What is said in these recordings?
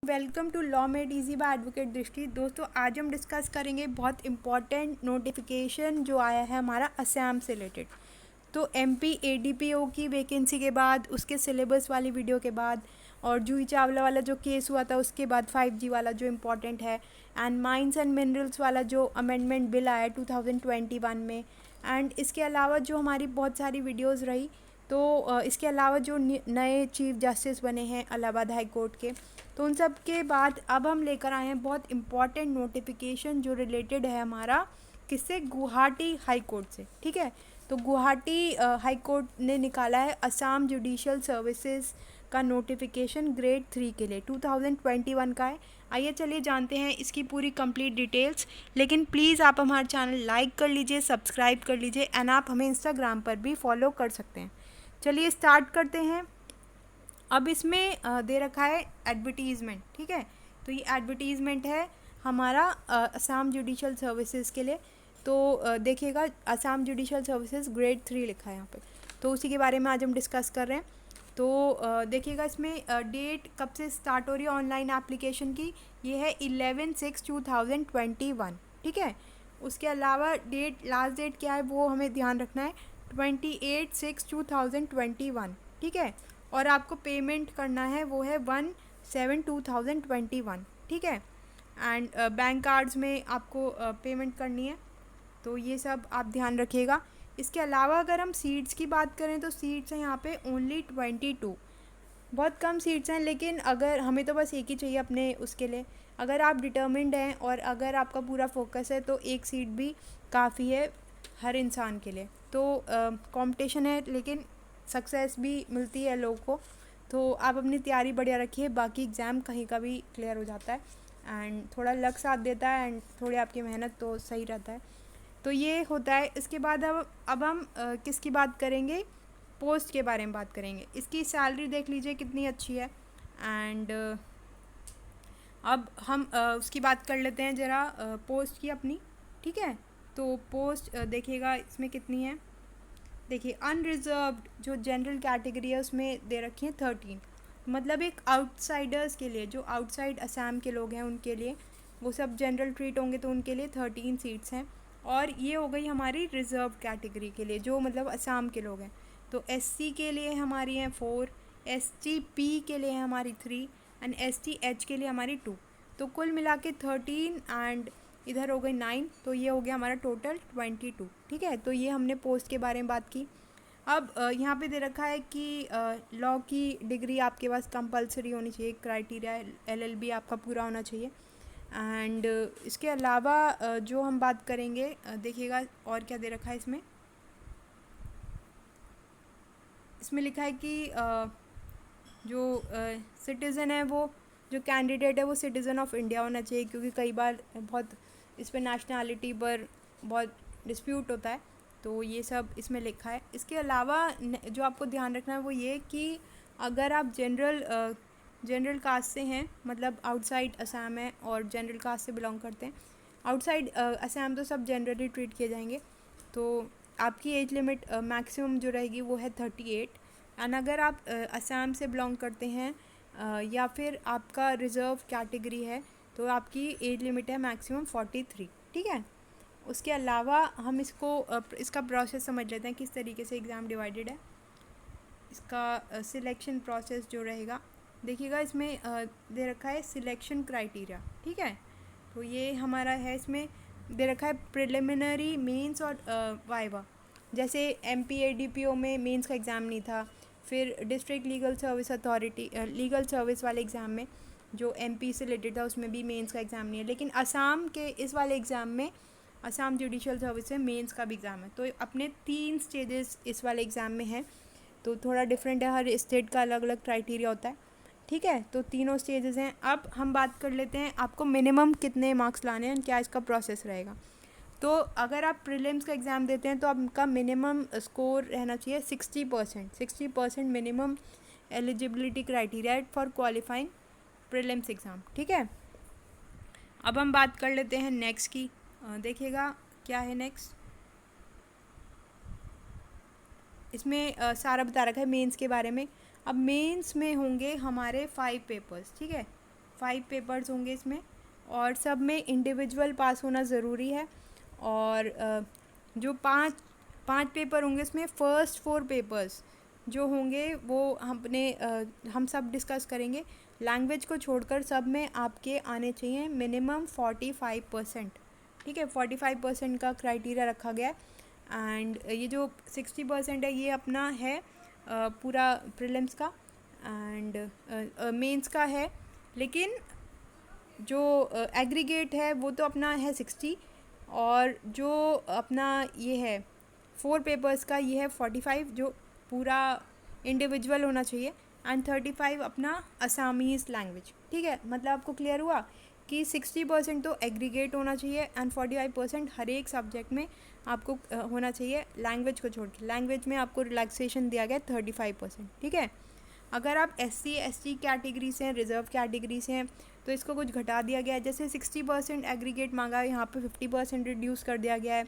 Welcome to law made easy by advocate Drishti. दोस्तों, आज हम डिस्कस करेंगे बहुत इम्पॉर्टेंट नोटिफिकेशन जो आया है हमारा असम से रिलेटेड। तो एमपी एडीपीओ की वैकेंसी के बाद, उसके सिलेबस वाली वीडियो के बाद, और जूही चावला वाला जो केस हुआ था उसके बाद 5G वाला जो इम्पोर्टेंट है, एंड माइंस एंड मिनरल्स वाला जो अमेंडमेंट बिल आया 2021 में, एंड इसके अलावा जो हमारी बहुत सारी वीडियोस रही। तो इसके अलावा जो नए चीफ जस्टिस बने हैं इलाहाबाद हाई कोर्ट के, तो उन सब के बाद अब हम लेकर आए हैं बहुत इम्पॉर्टेंट नोटिफिकेशन जो रिलेटेड है हमारा किससे, गुवाहाटी हाई कोर्ट से। ठीक है, तो गुवाहाटी हाई कोर्ट ने निकाला है असम जुडिशल सर्विसेज का नोटिफिकेशन ग्रेड 3 के लिए, 2021 का है। आइए चलिए जानते हैं इसकी पूरी कंप्लीट डिटेल्स। लेकिन प्लीज़ आप हमारा चैनल लाइक कर लीजिए, सब्सक्राइब कर लीजिए, एंड आप हमें इंस्टाग्राम पर भी फॉलो कर सकते हैं। चलिए स्टार्ट करते हैं। अब इसमें दे रखा है एडवर्टीज़मेंट। ठीक है, तो ये एडवर्टीज़मेंट है हमारा असम जुडिशल सर्विसेज के लिए। तो देखिएगा, असम जुडिशल सर्विसेज ग्रेड 3 लिखा है यहाँ पे, तो उसी के बारे में आज हम डिस्कस कर रहे हैं। तो देखिएगा इसमें डेट कब से स्टार्ट हो रही है ऑनलाइन एप्लीकेशन की, ये है 11/6/2021। ठीक है, उसके अलावा डेट, लास्ट डेट क्या है वो हमें ध्यान रखना है, 28/6/2021। ठीक है, और आपको पेमेंट करना है वो है 1/7/2021। ठीक है, एंड बैंक कार्ड्स में आपको पेमेंट करनी है, तो ये सब आप ध्यान रखिएगा। इसके अलावा अगर हम सीट्स की बात करें तो सीट्स हैं यहाँ पे ओनली 22, बहुत कम सीट्स हैं। लेकिन अगर हमें तो बस एक ही चाहिए अपने उसके लिए, अगर आप डिटर्मिन्ड हैं और अगर आपका पूरा फोकस है तो एक सीट भी काफ़ी है हर इंसान के लिए। तो कंपटीशन है लेकिन सक्सेस भी मिलती है लोगों को। तो आप अपनी तैयारी बढ़िया रखिए, बाकी एग्ज़ाम कहीं का भी क्लियर हो जाता है, एंड थोड़ा लक साथ देता है, एंड थोड़ी आपकी मेहनत तो सही रहता है। तो ये होता है। इसके बाद अब हम किसकी बात करेंगे, पोस्ट के बारे में बात करेंगे। इसकी सैलरी देख लीजिए कितनी अच्छी है, एंड अब हम उसकी बात कर लेते हैं ज़रा पोस्ट की अपनी। ठीक है, तो पोस्ट देखिएगा इसमें कितनी है। देखिए, अनरिजर्व्ड जो जनरल कैटेगरी है उसमें दे रखी है 13, मतलब एक आउटसाइडर्स के लिए, जो आउटसाइड असम के लोग हैं उनके लिए, वो सब जनरल ट्रीट होंगे, तो उनके लिए 13 सीट्स हैं। और ये हो गई हमारी रिज़र्व कैटेगरी के लिए, जो मतलब असम के लोग हैं। तो एससी के लिए हमारी हैं 4, एसटी-पी के लिए हमारी 3, एंड एसटी-एच के लिए हमारी 2। तो कुल मिला के 13, एंड इधर हो गई 9, तो ये हो गया हमारा टोटल 22। ठीक है, तो ये हमने पोस्ट के बारे में बात की। अब यहाँ पे दे रखा है कि लॉ की डिग्री आपके पास कंपलसरी होनी चाहिए, क्राइटेरिया LLB आपका पूरा होना चाहिए। एंड इसके अलावा जो हम बात करेंगे, देखिएगा और क्या दे रखा है इसमें। इसमें लिखा है कि जो सिटीज़न है, वो जो कैंडिडेट है वो सिटीज़न ऑफ इंडिया होना चाहिए, क्योंकि कई बार बहुत इस पर नेशनैलिटी पर बहुत डिस्प्यूट होता है। तो ये सब इसमें लिखा है। इसके अलावा जो आपको ध्यान रखना है वो ये कि अगर आप जनरल कास्ट से हैं, मतलब आउटसाइड असम है और जनरल कास्ट से बिलोंग करते हैं, आउटसाइड असम तो सब जनरली ट्रीट किए जाएंगे। तो आपकी एज लिमिट मैक्सिमम जो रहेगी वो है 38। एंड अगर आप असम से बिलोंग करते हैं या फिर आपका रिज़र्व कैटेगरी है, तो आपकी एज लिमिट है मैक्सिमम 43। ठीक है, उसके अलावा हम इसका प्रोसेस समझ लेते हैं किस तरीके से एग्ज़ाम डिवाइडेड है। इसका सिलेक्शन प्रोसेस जो रहेगा, देखिएगा इसमें दे रखा है सिलेक्शन क्राइटेरिया। ठीक है, तो ये हमारा है, इसमें दे रखा है प्रिलिमिनरी, मेंस और वाइवा। जैसे MPADPO में मेंस का एग्ज़ाम नहीं था, फिर district legal service authority legal service वाले एग्ज़ाम में जो MP से रिलेटेड था उसमें भी मेंस का एग्ज़ाम नहीं है। लेकिन असम के इस वाले एग्ज़ाम में, असम जुडिशल सर्विस में मेंस का भी एग्ज़ाम है। तो अपने 3 स्टेजेस इस वाले एग्ज़ाम में हैं, तो थोड़ा डिफरेंट है, हर स्टेट का अलग अलग क्राइटेरिया होता है। ठीक है, तो तीनों स्टेजेस हैं। अब हम बात कर लेते हैं आपको मिनिमम कितने मार्क्स लाने हैं, क्या इसका प्रोसेस रहेगा। तो अगर आप प्रीलिम्स का एग्ज़ाम देते हैं तो आपका मिनिमम स्कोर रहना चाहिए 60%। 60% minimum eligibility criteria for qualifying prelims exam. ठीक है, अब हम बात कर लेते हैं नेक्स्ट की। देखिएगा क्या है नेक्स्ट। इसमें सारा बता रखा है मेंस के बारे में। अब मेंस में होंगे हमारे 5 पेपर्स। ठीक है, 5 पेपर्स होंगे इसमें, और सब में इंडिविजुअल पास होना ज़रूरी है। और जो पांच पांच पेपर होंगे इसमें, फर्स्ट 4 पेपर्स जो होंगे वो हम सब डिस्कस करेंगे। लैंग्वेज को छोड़कर सब में आपके आने चाहिए मिनिमम 45%। ठीक है, 45% का क्राइटेरिया रखा गया है। एंड ये जो 60% है ये अपना है पूरा प्रीलिम्स का एंड मेंस का है। लेकिन जो एग्रीगेट है वो तो अपना है 60, और जो अपना ये है 4 पेपर्स का ये है 45 जो पूरा इंडिविजुअल होना चाहिए, एंड 35 अपना असामीज़ लैंग्वेज। ठीक है, मतलब आपको क्लियर हुआ कि 60% तो एग्रीगेट होना चाहिए एंड 45% हर एक सब्जेक्ट में आपको होना चाहिए लैंग्वेज को छोड़ के। लैंग्वेज में आपको रिलैक्सेशन दिया गया 35%। ठीक है, अगर आप SC ST कैटेगरी से हैं, रिजर्व कैटेगरी से हैं, तो इसको कुछ घटा दिया गया है। जैसे 60% एग्रीगेट मांगा है, यहाँ पे 50% रिड्यूस कर दिया गया है।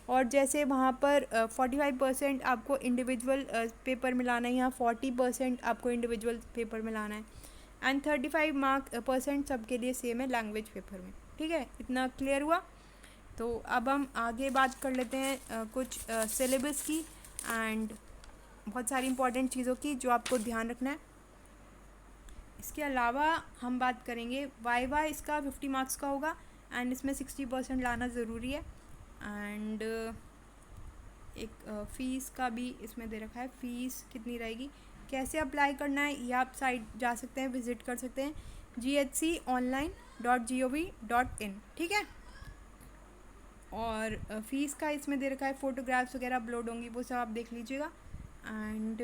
और जैसे वहाँ पर 45% आपको इंडिविजुअल पेपर में लाना है, यहाँ 40% आपको इंडिविजुअल पेपर में लाना है, एंड 35% सबके लिए सेम है लैंग्वेज पेपर में। ठीक है, इतना क्लियर हुआ। तो अब हम आगे बात कर लेते हैं कुछ सिलेबस की एंड बहुत सारी इंपॉर्टेंट चीज़ों की जो आपको ध्यान रखना है। इसके अलावा हम बात करेंगे वाइवा, इसका 50 मार्क्स का होगा एंड इसमें 60% लाना ज़रूरी है। एंड एक फ़ीस का भी इसमें दे रखा है, फ़ीस कितनी रहेगी, कैसे अप्लाई करना है, ये आप साइट जा सकते हैं, विज़िट कर सकते हैं ghconline.gov.in। ठीक है, और फ़ीस का इसमें दे रखा है, फ़ोटोग्राफ्स वगैरह अपलोड होंगी वो सब आप देख लीजिएगा। एंड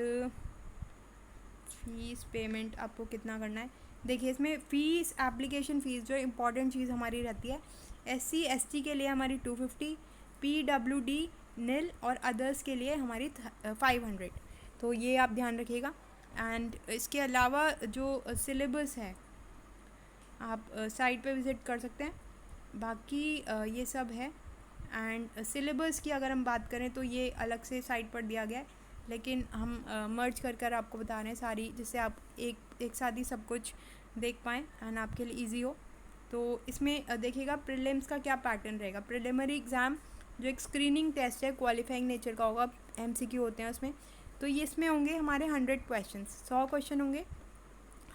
फ़ीस पेमेंट आपको कितना करना है, देखिए इसमें फ़ीस एप्लीकेशन फ़ीस जो इम्पॉर्टेंट चीज़ हमारी रहती है, SC ST के लिए हमारी 250, PWD नील और अदर्स के लिए हमारी 500। तो ये आप ध्यान रखिएगा। एंड इसके अलावा जो सिलेबस है आप साइट पे विज़िट कर सकते हैं, बाकी ये सब है। एंड सिलेबस की अगर हम बात करें तो ये अलग से साइट पर दिया गया है, लेकिन हम मर्ज कर आपको बता रहे हैं सारी, जिससे आप एक साथ ही सब कुछ देख पाएँ एंड आपके लिए इजी हो। तो इसमें देखिएगा प्रीलिम्स का क्या पैटर्न रहेगा। प्रिलिमिनरी एग्ज़ाम जो एक स्क्रीनिंग टेस्ट है, क्वालिफाइंग नेचर का होगा, MCQ होते हैं उसमें। तो ये इसमें होंगे हमारे 100 क्वेश्चन, 100 क्वेश्चन होंगे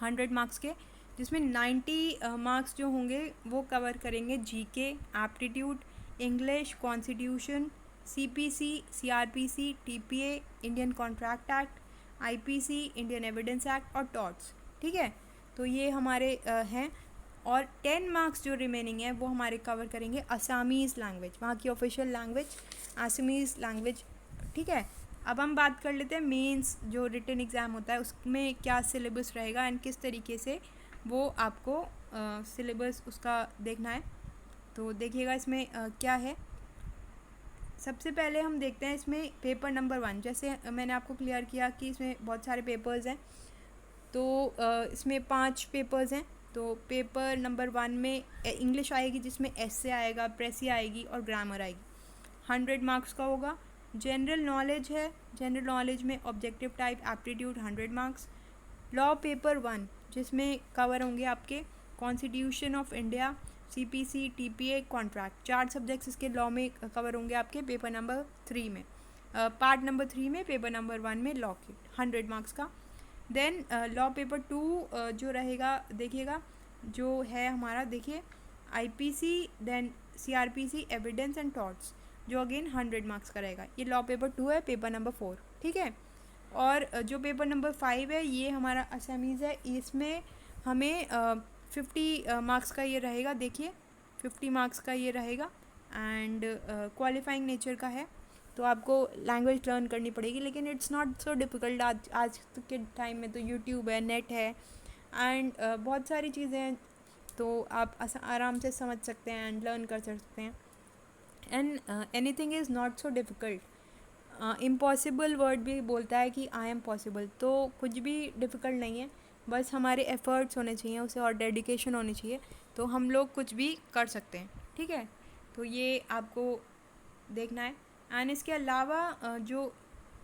100 मार्क्स के, जिसमें 90 मार्क्स जो होंगे वो कवर करेंगे GK, aptitude, English, constitution, CPC, CRPC, TPA, Indian contract act, IPC, Indian evidence act और टॉर्ट्स। ठीक है, तो ये हमारे हैं। और 10 मार्क्स जो रिमेनिंग है वो हमारे कवर करेंगे असामीज़ लैंग्वेज, वहाँ की ऑफिशियल लैंग्वेज आसामीज़ लैंग्वेज। ठीक है, अब हम बात कर लेते हैं मेंस जो रिटन एग्ज़ाम होता है उसमें क्या सिलेबस रहेगा एंड किस तरीके से वो आपको सिलेबस उसका देखना है। तो देखिएगा इसमें क्या है। सबसे पहले हम देखते हैं इसमें पेपर नंबर 1। जैसे मैंने आपको क्लियर किया कि इसमें बहुत सारे पेपर्स हैं, तो इसमें 5 पेपर्स हैं। तो पेपर नंबर 1 में इंग्लिश आएगी, जिसमें एसे आएगा, प्रेसी आएगी और ग्रामर आएगी, 100 मार्क्स का होगा। जनरल नॉलेज है, जनरल नॉलेज में objective type aptitude 100 marks. Law paper 1 जिसमें कवर होंगे आपके constitution of India, CPC, TPA, contract, 4 subjects इसके लॉ में कवर होंगे आपके पेपर नंबर 3 में, पार्ट नंबर 3 में, पेपर नंबर 1 में लॉ के 100 मार्क्स का। देन लॉ पेपर 2 जो रहेगा देखिएगा, जो है हमारा देखिए IPC, then CRPC, evidence and torts, जो अगेन 100 मार्क्स का रहेगा। ये लॉ पेपर 2 है, पेपर नंबर 4। ठीक है, और जो पेपर नंबर 5 है ये हमारा असामीज़ है, इसमें हमें 50 मार्क्स का ये रहेगा। देखिए 50 मार्क्स का ये रहेगा एंड क्वालिफाइंग नेचर का है, तो आपको लैंग्वेज लर्न करनी पड़ेगी, लेकिन इट्स नॉट सो डिफ़िकल्ट। आज के टाइम में तो यूट्यूब है, नेट है एंड बहुत सारी चीज़ें हैं, तो आप आराम से समझ सकते हैं एंड लर्न कर सकते हैं। And anything is not so difficult. Impossible word भी बोलता है कि आई एम पॉसिबल, तो कुछ भी डिफ़िकल्ट नहीं है, बस हमारे एफ़र्ट्स होने चाहिए उसे और डेडिकेशन होनी चाहिए, तो हम लोग कुछ भी कर सकते हैं। ठीक है, तो ये आपको देखना है। एंड इसके अलावा जो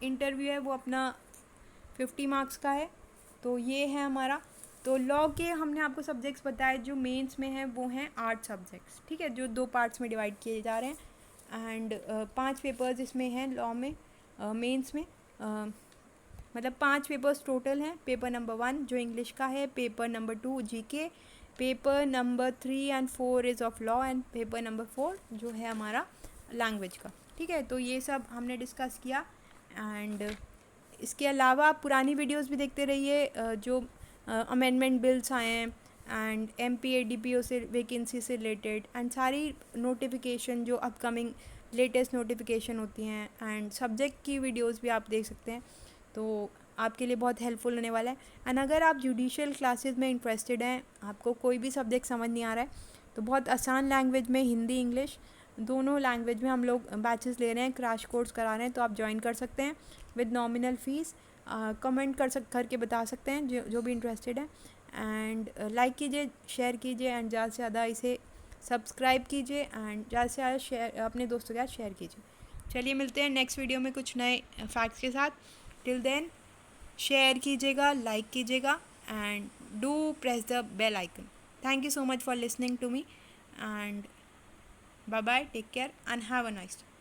इंटरव्यू है वो अपना 50 मार्क्स का है, तो ये है हमारा। तो लॉ के हमने आपको सब्जेक्ट्स बताए जो मेंस में हैं वो हैं 8 सब्जेक्ट्स, ठीक है, जो 2 पार्ट्स में डिवाइड किए जा रहे हैं। एंड 5 पेपर्स इसमें हैं लॉ में, मेंस में, मतलब 5 पेपर्स टोटल हैं। पेपर नंबर 1 जो इंग्लिश का है, paper number 2 GK, paper number 3 and 4 is of law, and paper number 4 जो है हमारा लैंग्वेज का, ठीक है। तो ये सब हमने डिस्कस किया। एंड इसके अलावा आप पुरानी वीडियोस भी देखते रहिए, जो अमेंडमेंट बिल्स आए हैं एंड MPADPO से वैकेंसी से रिलेटेड, एंड सारी नोटिफिकेशन जो अपकमिंग लेटेस्ट नोटिफिकेशन होती हैं, एंड सब्जेक्ट की वीडियोस भी आप देख सकते हैं। तो आपके लिए बहुत हेल्पफुल होने वाला है। एंड अगर आप जुडिशियल क्लासेस में इंटरेस्टेड हैं, आपको कोई भी सब्जेक्ट समझ नहीं आ रहा है, तो बहुत आसान लैंग्वेज में, हिंदी इंग्लिश दोनों लैंग्वेज में हम लोग बैचेस ले रहे हैं, क्रैश कोर्स करा रहे हैं, तो आप ज्वाइन कर सकते हैं विद नॉमिनल फ़ीस। कमेंट करके बता सकते हैं जो भी इंटरेस्टेड है। एंड लाइक कीजिए, शेयर कीजिए, एंड ज़्यादा से ज़्यादा इसे सब्सक्राइब कीजिए, एंड ज़्यादा से ज़्यादा शेयर अपने दोस्तों के साथ शेयर कीजिए। चलिए मिलते हैं नेक्स्ट वीडियो में कुछ नए फैक्ट्स के साथ। टिल देन शेयर कीजिएगा, लाइक कीजिएगा, and do press the bell icon. Thank you so much for listening to me, and bye bye, take care and have a nice day.